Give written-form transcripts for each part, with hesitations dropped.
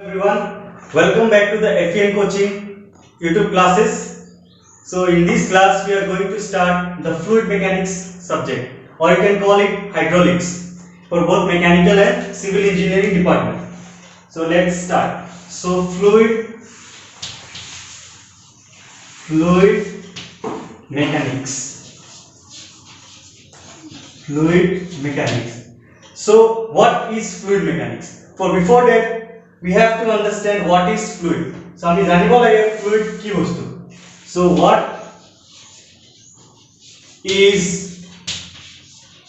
Everyone, welcome back to the FEN coaching YouTube classes. So in this class we are going to start the fluid mechanics subject, or you can call it hydraulics, for both mechanical and civil engineering department. So let's start. So fluid mechanics. So what is fluid mechanics? For before that we have to understand what is fluid. So আমি জানিব লাগে fluid কি বস্তু. So what is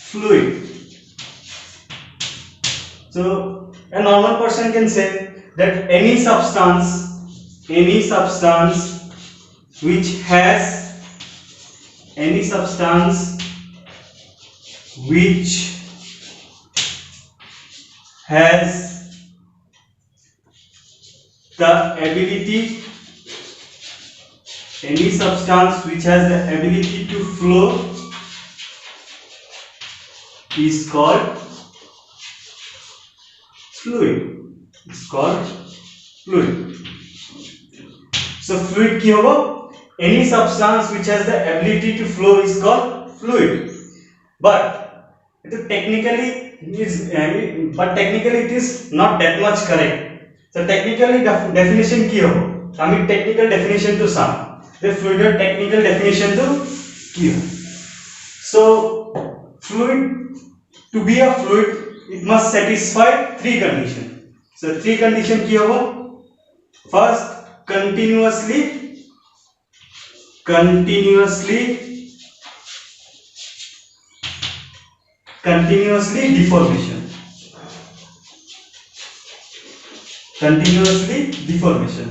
fluid? So a normal person can say that any substance which has the ability to flow is called fluid. So fluid কি হবে? Any substance which has the ability to flow is called fluid. But technically it is not that much correct. So technically definition কি হবে? আমি technical definition to some. The fluid technical definition to কি হবে? So fluid, to be a fluid, it must satisfy three conditions. So three conditions কি হবে? First, continuously deformation.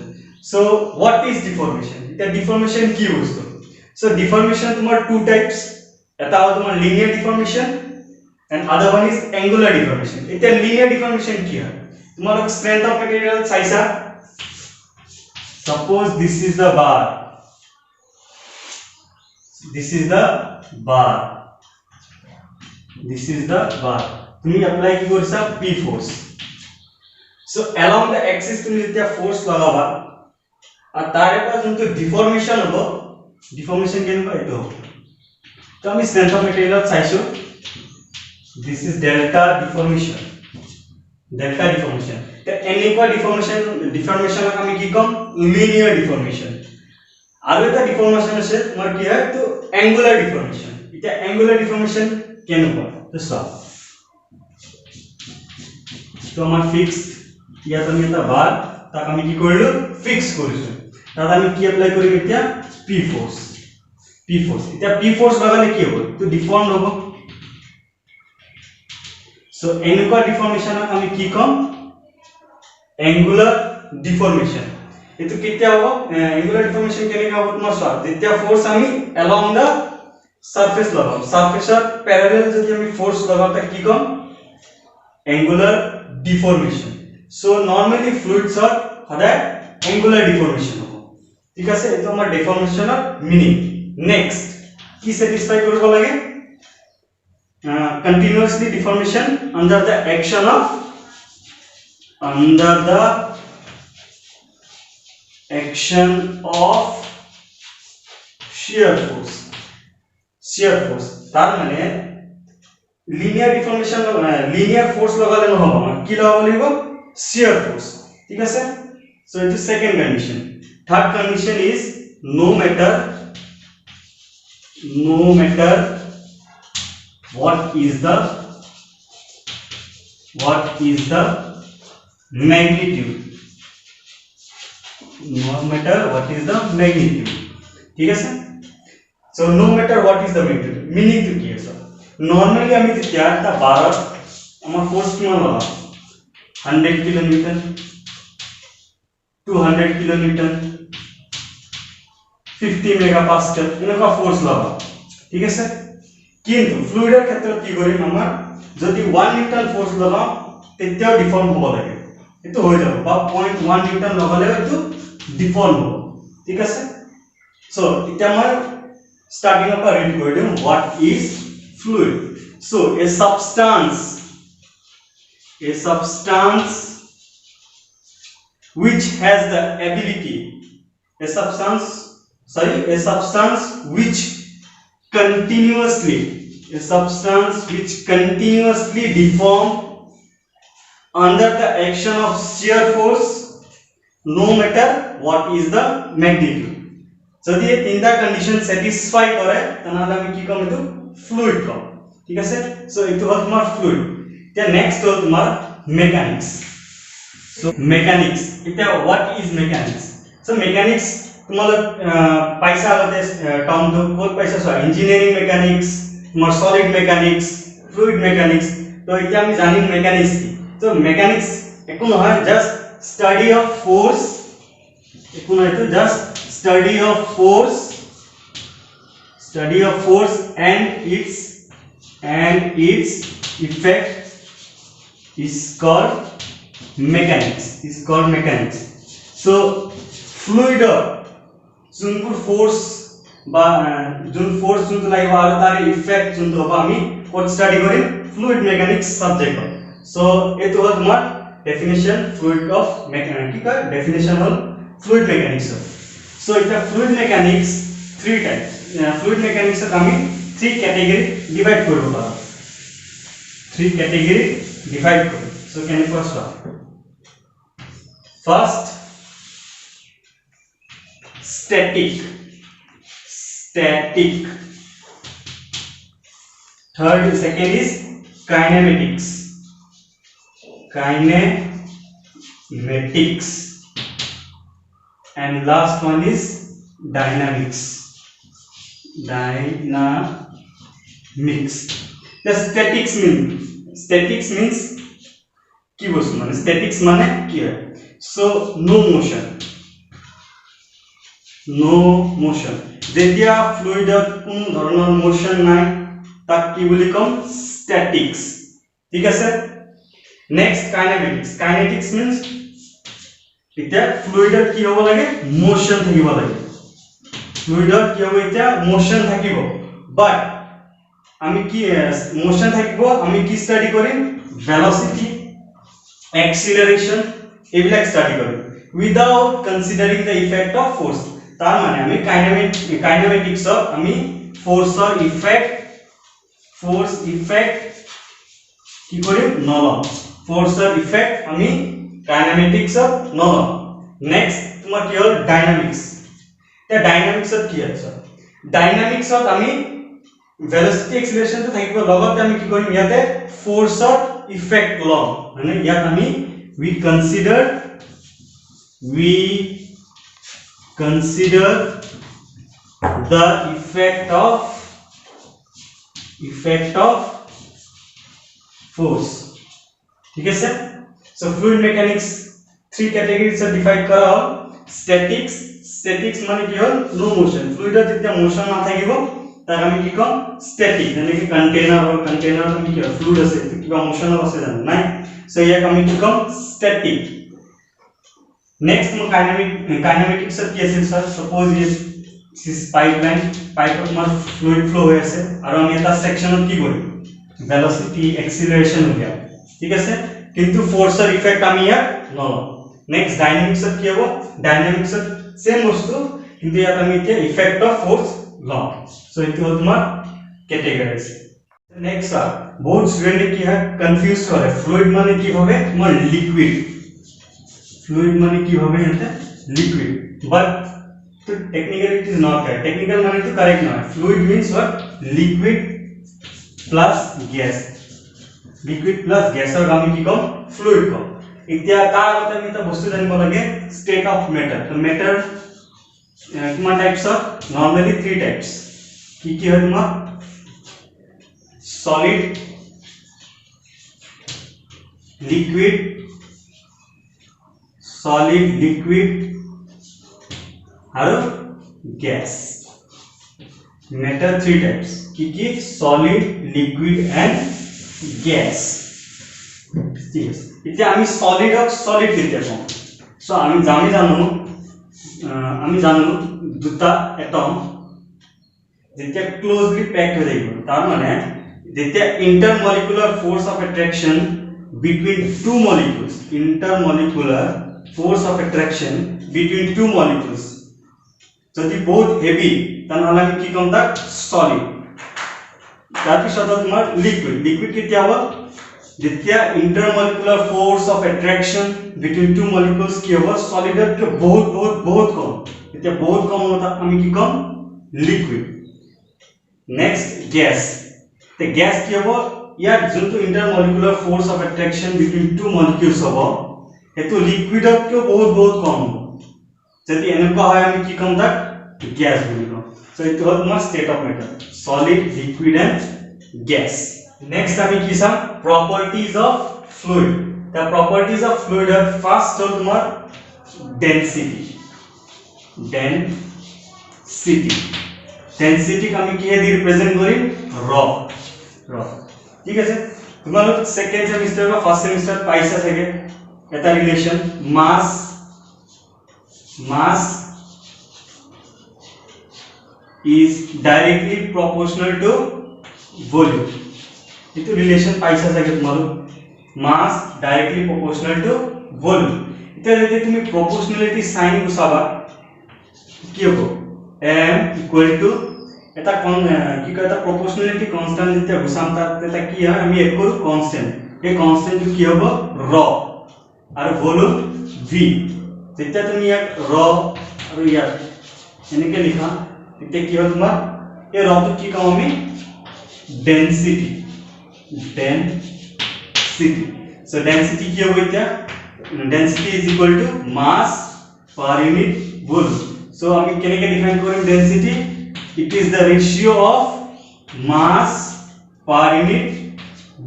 So what is deformation? The deformation কি বস্তু? So deformation তোমার two types. এটা হলো তোমার linear deformation and other one is angular deformation. এটা linear deformation কি হয়? তোমার strength of material চাইছা. Suppose this is the bar. তুমি apply কি কৰিছা? P force. So along the axis তুমি যেতিয়া force লগাবা আর তারে পর যোনটো deformation হ'ব, deformation কেনেকুৱা এইটো হ'ব? তো আমি strength of material চাইছো. This is delta deformation. তো এনেকুৱা deformation আমি কি কম? Linear deformation. আৰু এটা deformation আছে তোমাৰ কি হয়? তো angular deformation. এটা angular deformation কেনেকুৱা? তো চোৱা. তো আমাৰ fixed ইয়াত আমি এটা বাৰ তাক আমি কি কৰিলো? ফিক্স কৰিছো. তাত আমি কি এপ্লাই কৰিম এতিয়া? P force. এতিয়া P force লগালে কি হ'ব? তো ডিফর্ম হ'ব. সো এনেকুৱা ডিফর্মেশনক আমি কি কম? angular deformation. এটো কেতিয়া হ'ব? angular deformation কেনেকা হ'ব তোমাৰ চোৱা. যেতিয়া ফোৰ্স আমি along the surface লগাম, সাৰফেসৰ প্যারালাল যদি আমি ফোর্স লগাম তাক কি কম? angular deformation. So normally fluids are সদায় angular deformation হ'ব. ঠিক আছে? এটো আমাৰ deformationৰ meaning. Next কি satisfy কৰিব লাগে? Continuously deformation under the action of shear force. তার মানে linear deformation linear force লগালে নহব, কি লগাব লাগিব? shear force. ঠিক আছে? So it is second condition. Third condition is no matter what is the magnitude. ঠিক আছে? So no matter what is the magnitude, meaning to কি আছে? Normally আমি যেতিয়া এটা বাৰত আমাৰ ফোৰ্স কিমান লগাম? 100 কিলোনিউটন, 200 কিলোনিউটন, 50 মেগাপাস্কেল এনেকুৱা ফোৰ্স লগাম. ঠিক আছে? কিন্তু ফ্লুইডৰ ক্ষেত্ৰত কি কৰিম? আমাৰ যদি 1 নিউটন ফোর্স লগাম তেতিয়াও ডিফর্ম হ'ব লাগে. এটো হৈ যাব, বা 0.1 নিউটন লগালেও এটো ডিফর্ম হ'ব. ঠিক আছে? সো এতিয়া মই starting up a read kori dem what is fluid. So a substance which has the ability, a substance which continuously, deform under the action of shear force, no matter what is the magnitude. যদি এই তিনটা condition satisfy করে তাহলে আমি কি কম এটো fluid কম, ঠিক আছে। সো এটো হল তোমার ফ্লুইড। এতিয়া নেক্সট হল তোমার মেকানিক্স। সো মেকানিক্স, এটা what is mechanics? So mechanics তোমালোক পাইছা আগতে টাৰ্মটো ক'ত পাইছা? সো ইঞ্জিনিয়াৰিং মেকানিক্স, তোমাৰ সলিড মেকানিক্স, ফ্লুইড মেকানিক্স। তো এতিয়া আমি জানিম মেকানিক্স কি। তো মেকানিক্স একো নহয়, just study of force, just study of force and its effect is called mechanics, so fluid যোনবোৰ force বা যোন force যোনটো লাগিব আৰু তাৰ effect যোনটো হ'ব আমি ক'ত study কৰিম? fluid mechanics subject। so এইটো হ'ল তোমাৰ definition fluid of mechanics, ठीक है? definition of fluid mechanics। so it is fluid mechanics three types, fluid mechanics আমি three category divide কৰিব পাৰো, three category divide কৰো। so can you first one, first static, third second is kinematics, and last one is dynamics। the statics means কি বস্তু মানে statics মানে কি হয়? so no motion, যেতিয়া ফ্লুইডত কোনো ধৰণৰ মোশন নাই তাক কি বুলি কম? statics, ঠিক আছে। next kinetics means এটা ফ্লুইডত কি হ'ব লাগে? মোশন থাকিব লাগে, ফ্লুইডত কি হ'ব? এটা মোশন থাকিব, বাট আমি কি মোশন থাকিব, আমি কি স্টাডি কৰিম? ভেলোসিটি, এক্সিলাৰেশন এইবিলাক স্টাডি কৰিম without considering the effect of force. তাৰ মানে আমি কাইনেমেটিক্সত আমি ফোৰ্সৰ ইফেক্ট কি কৰিম? নলম। ফোৰ্সৰ ইফেক্ট আমি কাইনেমেটিক্সত নলম। নেক্সট তোমাৰ কি হ'ল? ডাইনামিক্স। এতিয়া ডাইনামিক্সত কি আছে? ডাইনামিক্সত আমি ভেলোসিটি এক্সিলারেশনটো থাকিব, লগতে আমি কি কৰিম? ইয়াতে ফোৰ্সৰ ইফেক্ট লম, মানে ইয়াত আমি we consider the effect of force, ठीक है sir. so fluid mechanics three categories से divide करा हो। statics মানে কি হল? no motion, fluidত যেতিয়া motion না থাকিব তাক আমি কি কম? static। মানে কি কন্টেইনাৰ আমি কি fluid আছে কিবা motion আছে জানো? নাই। so ইয়াক আমি কি কম? static। next মই কাইনেমেটিক্স কি আছে স্যার? suppose this pipeline তোমাৰ fluid flow হৈ আছে আৰু আমি এটা সেকশনত কি কৰিম? velocity acceleration উলিয়াম, ঠিক আছে। কিন্তু ফোৰ্সৰ ইফেক্ট আমি ইয়াত নলম। নেক্সট ডাইনামিক্সত কি হ'ব? ডাইনামিক্সত সেম বস্তু কিন্তু ইয়াত আমি এতিয়া ইফেক্ট অফ ফোর্স লম। সো এইটো হ'ল তোমাৰ ক্যাটেগৰিজ। নেক্সট বহুত স্টুডেন্টে কি হয় কনফিউজ কৰে, ফ্লুইড মানে কি হবে? তোমাৰ লিকুইড। ফ্লুইড মানে কি হবে? এটা লিকুইড, বাট তো technically it is not correct. Technical মানে তো কারেক্ট নয়। Fluid means what? Liquid plus gas, গ্যাসৰ আমি কি কম? ফ্লুইড কম। এতিয়া তাৰ আগতে আমি এটা বস্তু জানিব লাগে, স্টেট অফ মেটাৰ। তো মেটাৰ কিমান টাইপস অফ? নৰমালি 3 টাইপস। কি কি হয় তোমাৰ? solid, liquid আৰু gas। matter 3 types, কি কি? solid, liquid and gas। ঠিক আছে, এতিয়া আমি সলিডক সলিড কেতিয়া কম? সো আমি জানো দুটা এটম যেতিয়া ক্লোজলি প্যাকড হৈ থাকিব, তাৰ মানে যেতিয়া intermolecular force of attraction between two molecules, intermolecular force of attraction between two molecules যদি বহুত হেভি তাহলে আমি কি কম তাক সলিড তাৰপিছত তোমাৰ লিকুইড লিকুইড কেতিয়া হ'ব যেতিয়া intermolecular force of attraction between two molecules কি হ'ব সলিডতকৈ বহুত বহুত বহুত কম এতিয়া বহুত কম হ'ব তাক আমি কি কম লিকুইড নেক্সট গ্যাস তে গ্যাস কি হ'ব ইয়াত যোনটো intermolecular force of attraction between two molecules হ'ব এটো লিকুইডতকৈ বহুত বহুত কম হ'ব যদি এনেকুৱা হয় আমি কি কম তাক গ্যাস বুলি কম সো এটো হ'ল তোমাৰ state of matter solid liquid and gas next আমি কি চাম properties of fluid the properties of fluid are first হ'ল তোমাৰ density density আমি কি দি ৰিপ্ৰেজেন্ট কৰিম ৰ ঠিক আছে তোমালোক সেকেন্ড সেমিস্টার বা ফার্স্ট সেমিস্টার পাইছা থাকে এটা relation mass is directly proportional to volume itu relation paisa sage tumaru mass directly proportional to volume eta jodi tumi proportionality sign usaba ki hobo m equal to eta ki koi eta proportionality constant jete usam ta eta ki hoy ami ek koru constant ei constant ki hobo rho ar volume v jete tumi yak rho aru yak enike likha ete ki hob tomar ei rho to ki kam ami density so density কি হবে এটা density is equal to mass per unit volume so আমি কেনেকে define কৰিম density it is the ratio of mass per unit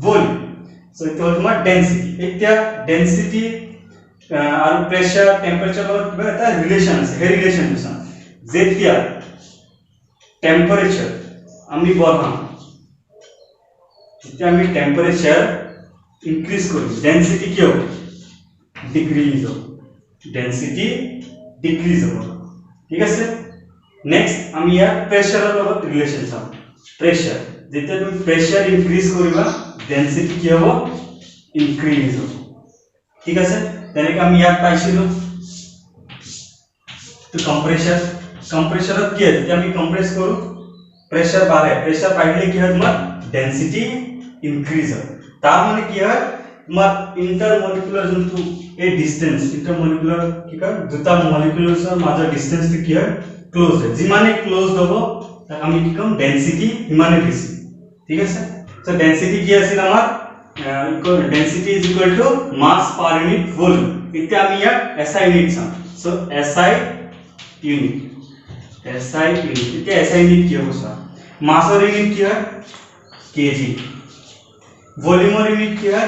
volume so এটা হ'ল তোমাৰ density এতিয়া density আৰু প্ৰেসাৰ টেম্পাৰেচাৰ লগত কিবা এটা ৰিলেশন আছে সেই ৰিলেশনটো চাম যেতিয়া টেম্পাৰেচাৰ আমি বঢ়াম যেতিয়া আমি টেম্পারেচার ইনক্রিজ করি ডেনসিটি কি হবে ডিক্রিজ হবে ডেনসিটি ডিক্রিজ হবে ঠিক আছে নেক্সট আমি ইয়াৰ প্ৰেসাৰৰ লগত ৰিলেশন চাম প্ৰেসাৰ যেতিয়া তুমি প্ৰেসাৰ ইনক্ৰিজ কৰিবা ডেনসিটি কি হ'ব ইনক্ৰিজ হ'ব ঠিক আছে তেনেকৈ আমি ইয়াত পাইছিলো তো কম্প্ৰেসাৰত কি হয় যেতিয়া আমি কম্প্ৰেস কৰো প্ৰেসাৰ বাঢ়ে প্ৰেসাৰ বাঢ়িলে কি হয় তোমাৰ ডেনসিটি ইনক্ৰিজ হয় তাৰ মানে কি হয় তোমাৰ ইন্টাৰমলিকুলাৰ যোনটো এই ডিসটেন্স ইন্টাৰমলিকুলাৰ কি কয় দুটা মলিকুলাৰৰ মাজৰ ডিসটেন্সটো কি হয় ক্লোজ হয় যিমানে ক্লোজ হ'ব তাক আমি কি কম ডেনসিটি ইমানে বেছি ঠিক আছে সো ডেনসিটি কি আছিল আমাৰ density is equal to mass per unit volume এতিয়া আমি ইয়াক এসআই ইউনিট চাম সো এসআই ইউনিট এতিয়া এসআই ইউনিট কি হ'ব চা মাসৰ ইউনিট কি হয় kg वॉल्यूम और यूनिट क्या है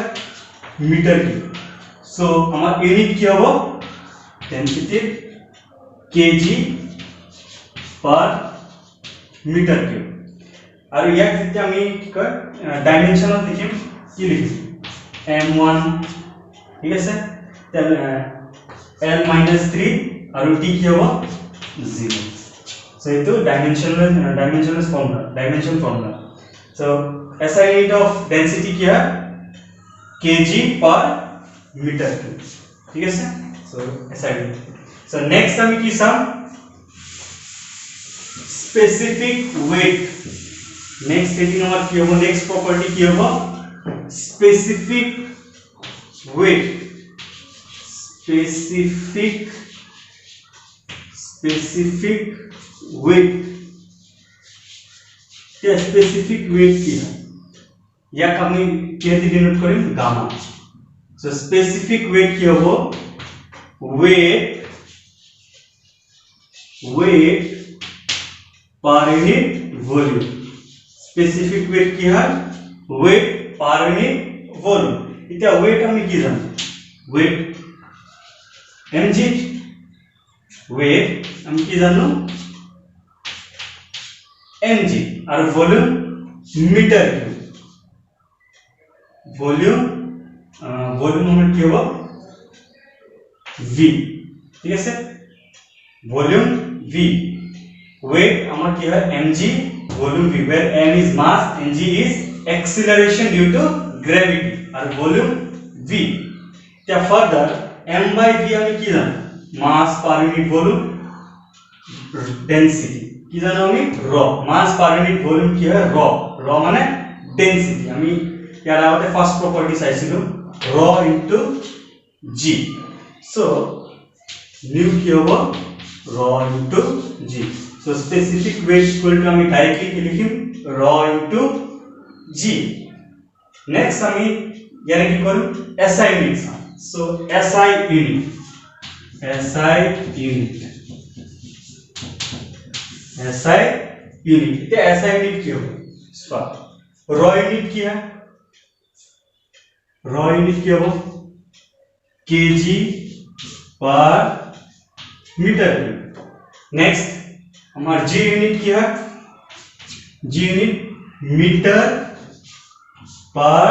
मीटर की सो हमारा यूनिट क्या होगा डेंसिटी kg पर मीटर क्यूब और यह जितने हमें क्या डायमेंशन ऑफ देखिए की लिखी m1 ठीक है सर l-3 और t क्या होगा 0 सो ये तो dimension formula so SI unit of density क्या है kg per meter cube ठीक है sir so SI unit so next हमें की सम specific weight next heading हमारा क्या होगा next property क्या होगा specific weight क्या स्पेसिफिक वेट की है या कमी कैसे डिनोट करें गामा सो स्पेसिफिक वेट की हो weight per unit volume specific weight की है वेट पर यूनिट वॉल्यूम इतना वेट हमें की जान वेट mg वेट हम की जानो mg और वॉल्यूम मीटर क्यूब वॉल्यूम हमें क्या होगा v ठीक है सर वॉल्यूम v वेट हमारा क्या है mg volume v where m is mass mg is acceleration due to gravity और वॉल्यूम v क्या फर्दर m by v আমি কি জানো মাস পার ইউনিট ভলিউম ডেনসিটি কি জানো আমি র মাস পার ইউনিট ভলিউম কি হয় র মানে ডেনসিটি আমি ইয়ার আগতে ফার্স্ট প্রপার্টি চাইছিলো র ইনটু জি সো নিউ কি হবে rho into g so specific weight equal to আমি ডাইরেক্টলি কি লিখিম র ইনটু জি নেক্সট আমি ইয়ারে কি করব SI unit so SI unit SI unit ये SI यूनिट क्यों रॉ यूनिट क्या रॉ यूनिट क्या हो केजी पर मीटर नेक्स्ट हमारा जी यूनिट क्या है जी यूनिट मीटर पर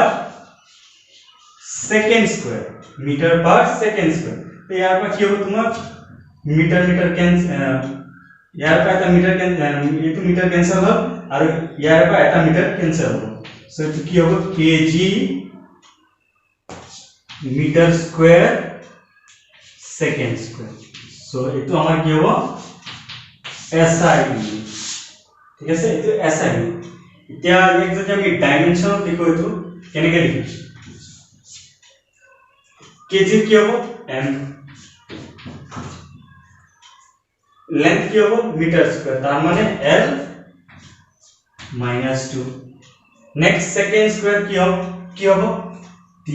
सेकेंड स्क्वायर मीटर पर सेकेंड स्क्वायर तो यहाँ पर क्या हो तुम्हारा मीटर कैंसिल यहाँ पे आता मीटर ये तो मीटर कैंसिल हो और यहाँ पे आता मीटर कैंसिल हो सो तो क्या होगा kg meter square second square so ये तो हमारा क्या हुआ एसआई ठीक है सर ये तो एसआई क्या एक जगह में डायमेंशन देखो ये तो कहने के लिए केजी क्या हो एम लेंथ क्या हो मीटर स्क्वायर तार माने l -2 नेक्स्ट सेकेंड स्क्वायर क्या हो t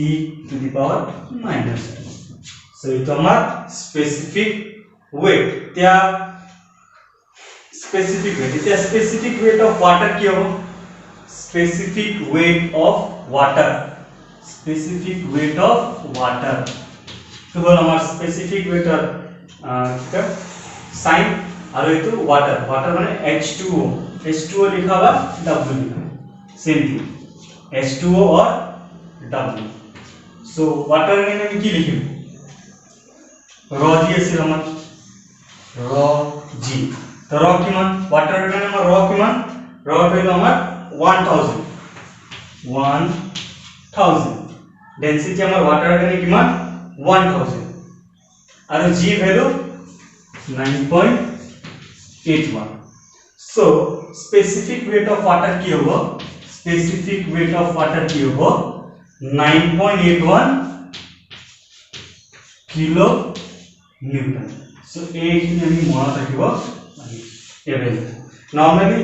टू द पावर -2 सो ये तो हमारा स्पेसिफिक वेट त्या स्पेसिफिक वेट ऑफ वाटर क्या हो स्पेसिफिक वेट ऑफ वाटर तो बोल हमारा स्पेसिफिक वेट ऑफ साइन और ये तो वाटर माने H2O लिखा हुआ W लिखा सेम थिंग H2O और W सो वाटर में हम की लिखी रॉ जी ऐसे रमन रॉ जी तो रॉ की मान वाटर में हम रॉ की मान रॉ वैल्यू हमार 1000 डेंसिटी हमार वाटर में की मान 1000 और g value 9.81 so specific weight of water की होगा 9.81 किलो न्यूटन so एक ही हमें मना रखिएगा average normally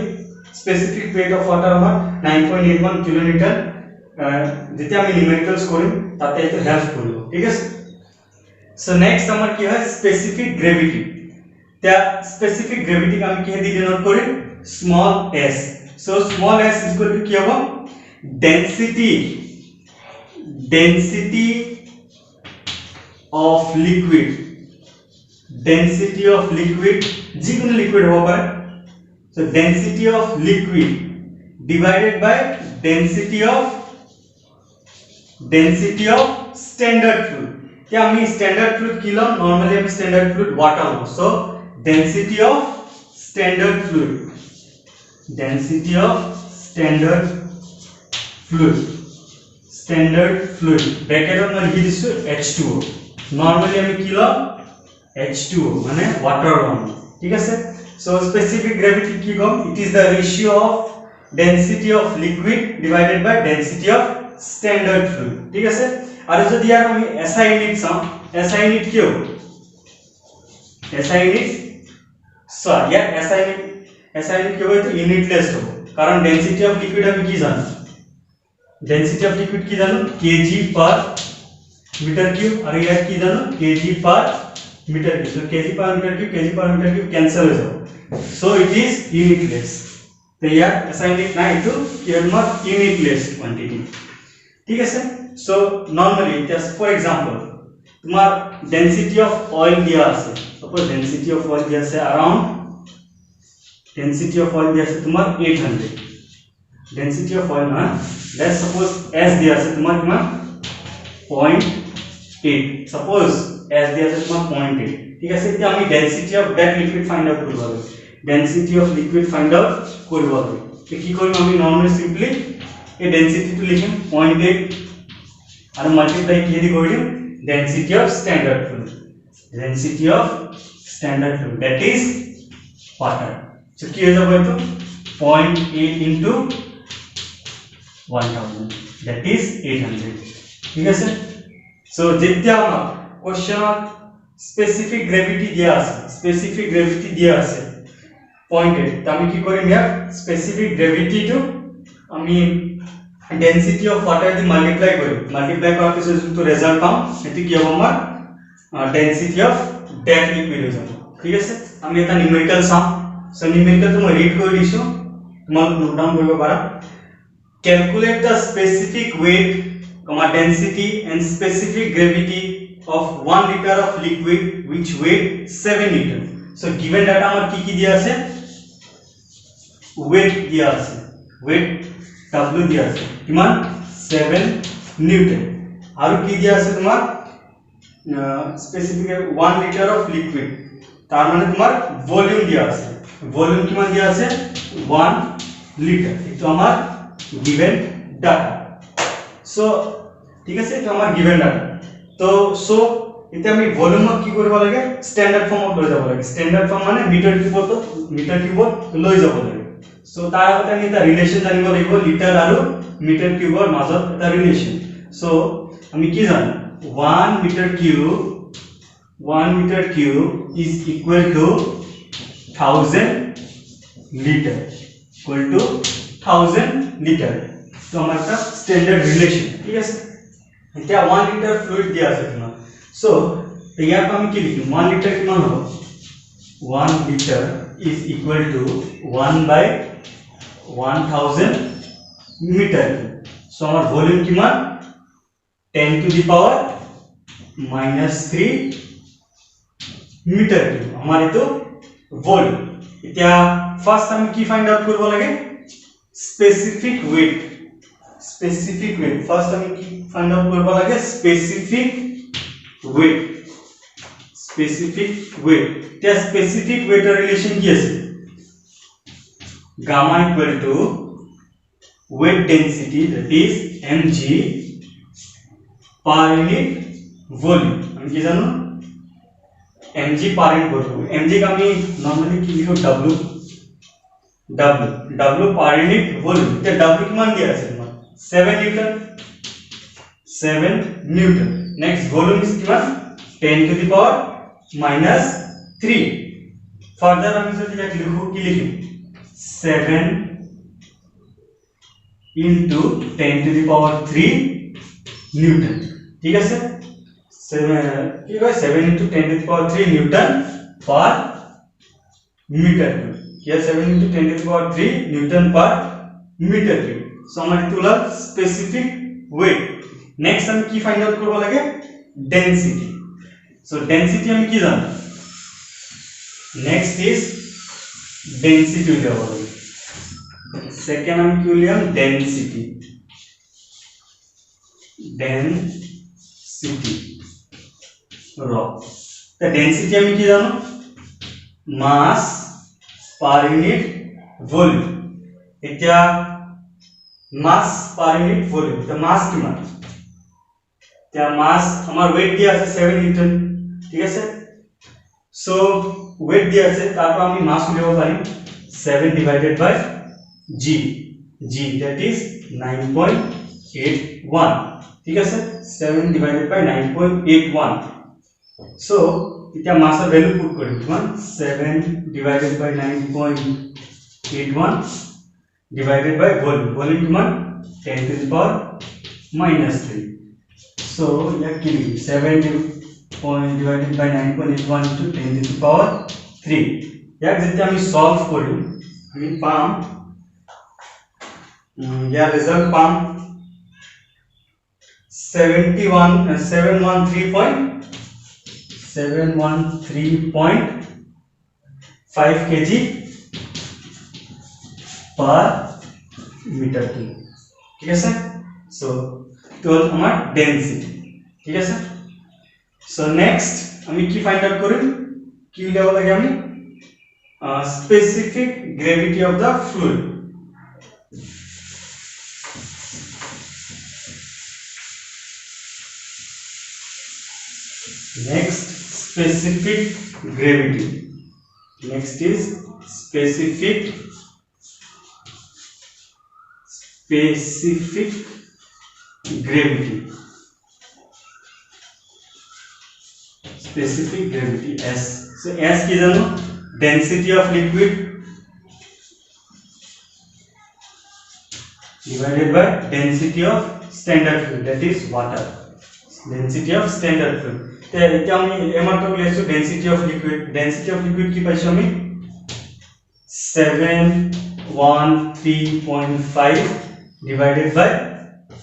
specific weight of water हमार 9.81 किलो न्यूटन जितने हमें न्यूमेरिकल्स करें ताते तो हेल्प करो ठीक है सो नेक्स्ट हमार क्या है स्पेसिफिक ग्रेविटी त्या स्पेसिफिक ग्रेविटी का हम क्या डिनोट करें small s so small s equal to क्या होगा डेंसिटी ऑफ लिक्विड जी को लिक्विड होगा so density of liquid divided by density of standard fluid क्या हम स्टैंडर्ड फ्लूइड किलो नॉर्मली हम स्टैंडर्ड फ्लूइड वाटर हो so density of standard fluid bracket में लिखि दिसु H2O नॉर्मली हम किलो H2O माने वाटर ठीक है सर सो स्पेसिफिक ग्रेविटी की कम it is the ratio of density of liquid divided by density of standard fluid ठीक है सर और जो दिया हम SI यूनिट क्यों SI यूनिट सो यार SI यूनिट क्यों है तो यूनिटलेस हो कारण डेंसिटी ऑफ लिक्विड हम की जानो kg पर मीटर क्यूब और यार की जानो kg पर मीटर क्यूब so kg पर मीटर क्यूब कैंसिल हो जाओ सो इट इज यूनिटलेस तो यार SI यूनिट ना इटू यूनिटलेस क्वांटिटी ठीक है sir so normally just for example तुम्हारा डेंसिटी ऑफ ऑयल दिया আছে सपोज डेंसिटी ऑफ ऑयल दिया আছে अराउंड तुम्हारा 800 डेंसिटी ऑफ ऑयल ना लेट्स सपोज S दिया আছে तुम्हारा कितना 0.8 सपोज S दिया আছে तुम्हारा 0.8 ঠিক আছে এতিয়া আমি density of that liquid find out করব density of liquid find out করব তো কি করব আমি নরমালি সিম্পলি এই डेंसिटी तो लिखिम 0.8 और मल्टीप्लाई किए दी कर दिम density of standard fluid. Density of standard fluid, that is water. So কি হয়ে যাবে তো 0.8 into 1000, that is 800. ঠিক আছে? So যেতিয়া আমার কোশ্চেনত স্পেসিফিক গ্র্যাভিটি দিয়া আছে, স্পেসিফিক গ্র্যাভিটি দিয়া আছে 0.8, তো আমি কি করিম ইয়ার স্পেসিফিক গ্র্যাভিটি টু আমি density of water the multiply করি, মাল্টিপ্লাই করার পিছত যোনটো রেজাল্ট পাম সেটো কি হ'ব আমাৰ ডেনসিটি অফ দ্যাট লিকুইড হৈ যাব। ঠিক আছে, আমি এটা নিউমেৰিকেল চাম। সো নিউমেৰিকেলটো মই ৰিড কৰি দিছো, তোমালোক নোট ডাউন কৰিব পাৰা। Calculate the specific weight, density and specific gravity of 1 liter of liquid which weight 7 newton. So given data আমার কি কি দিয়া আছে, weight দিয়া আছে, weight W দিয়া আছে কিমান 7 নিউটন, আৰু কি দিয়া আছে তোমাৰ স্পেসিফিক 1 লিটার অফ লিকুইড, তার মানে তোমার ভলিউম দিয়া আছে, ভলিউম কিমান দিয়া আছে 1 লিটার। এটা আমার given data. So ঠিক আছে, এটা আমার given data। তো সো এটা আমি ভলিউমক কি কৰিব লাগে, স্ট্যান্ডাৰ্ড ফৰ্মত লৈ যাব লাগে। স্ট্যান্ডাৰ্ড ফৰ্ম মানে মিটাৰ কিউবত লৈ যাব লাগে। সো তাৰ আগতে আমি এটা ৰিলেশন জানিব লাগিব, লিটাৰ আৰু মিটাৰ কিউবৰ মাজত এটা ৰিলেশন। সো আমি কি জানো 1 metre cube is equal to 1000 liter, equal to 1000 liter। তো আমার একটা স্ট্যান্ডার্ড রিলেশন। ঠিক আছে, এটা 1 লিটার ফ্লুইড দিয়া আছে তোমার। সো ইয়াত আমি কি লিখিম 1 লিটার কিমান হ'ব, 1 litre is equal to 1 by 1000 metre. So আমার ভলিউম কিমান 10 to the power -3 metre cube আমার এটো ভলিউম। এতিয়া ফার্স্ট আমি কি ফাইন্ড আউট করব লাগে, specific weight. Specific weight first আমি কি ফাইন্ড আউট করব লাগে, স্পেসিফিক ওয়েট। স্পেসিফিক ওয়েট, তে স্পেসিফিক ওয়েটের রিলেশন কি আছে, gamma equal to weight density, that is mg per unit volume. আমি কি জানো mg per unit volume, mg কে আমি নরমালি কি লিখো w পার ইউনিট ভলিউম। তে w কিমান দিয়া আছে তোমার 7 newton, 7 newton. Next volume is কিমান 10 to the power -3। ফার্দার আমি যদি লিখো কি লিখি 7 into 10 to the power 3 Newton. ঠিক আছে, 7 into 10 to the power 3 Newton per meter cube। क्या 7 into 10 to the power 3 newton per metre cube. So हमारे तुला स्पेसिफिक वेट। नेक्स्ट हम की फाइंड आउट करबो लागे डेंसिटी। सो डेंसिटी हम की जानो, next is density level. Second हम की लियम डेंसिटी, डेंसिटी रॉ। तो डेंसिटी हम की जानो मास पर यूनिट वॉल्यूम। এতিয়া মাস पर यूनिट वॉल्यूम, তো মাস কিমান, এতিয়া মাস আমার ওয়েট দিয়া আছে 7 নিউটন। ঠিক আছে, সো ওয়েট দিয়া আছে, তারপর আমি মাস উলিয়াব পারিম 7 divided by g, that is 9.81। ঠিক আছে, 7 ডিভাইডেড বাই 9.81। সো এতিয়া মাসৰ ভ্যালু পুট কৰিম কিমান 7 ডিভাইডেড বাই 9.81 ডিভাইডেড বাই ভলিউম, ভলিউম কিমান 10 to the power -3। সো ইয়াক কি লিখিম 7 divided by 9.81 into 10 to the power 3। ইয়াক যেতিয়া আমি সলভ কৰিম আমি পাম ইয়াৰ ৰিজাল্ট পাম 713.5 kg per meter cube। ঠিক আছে, সো তো আমার ডেনসিটি। ঠিক আছে, সো নেক্সট আমি কি ফাইন্ড আউট করিম, কি লিখব লাগে আমি specific gravity of the fluid. Next, specific gravity. Next is specific gravity. Specific gravity S. So S কি জানো? Density of liquid divided by density of standard fluid, that is water. Density of standard fluid. তে এতিয়া আমি এমাত্ৰ লৈছো density of liquid. Density of liquid কি পাইছো আমি 713.5 divided by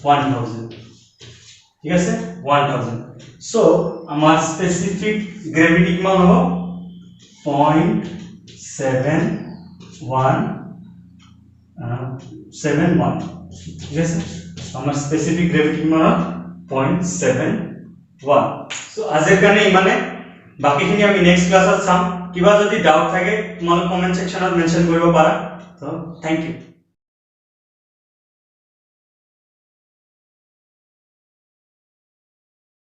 1000. ঠিক আছে 1000. So আমার specific gravity কিমান হ'ব 0.71 ঠিক আছে আমার স্পেসিফিক গ্রেভিটি কিমান 0.71. সো আজিৰ কাৰণে ইমানে, বাকিখিনি আমি নেক্সট ক্লাছত চাম. কিবা যদি ডাউট থাকে তোমালোকে কমেন্ট সেকশনত মেনশন কৰিব পাৰা. তো থ্যাংক ইউ.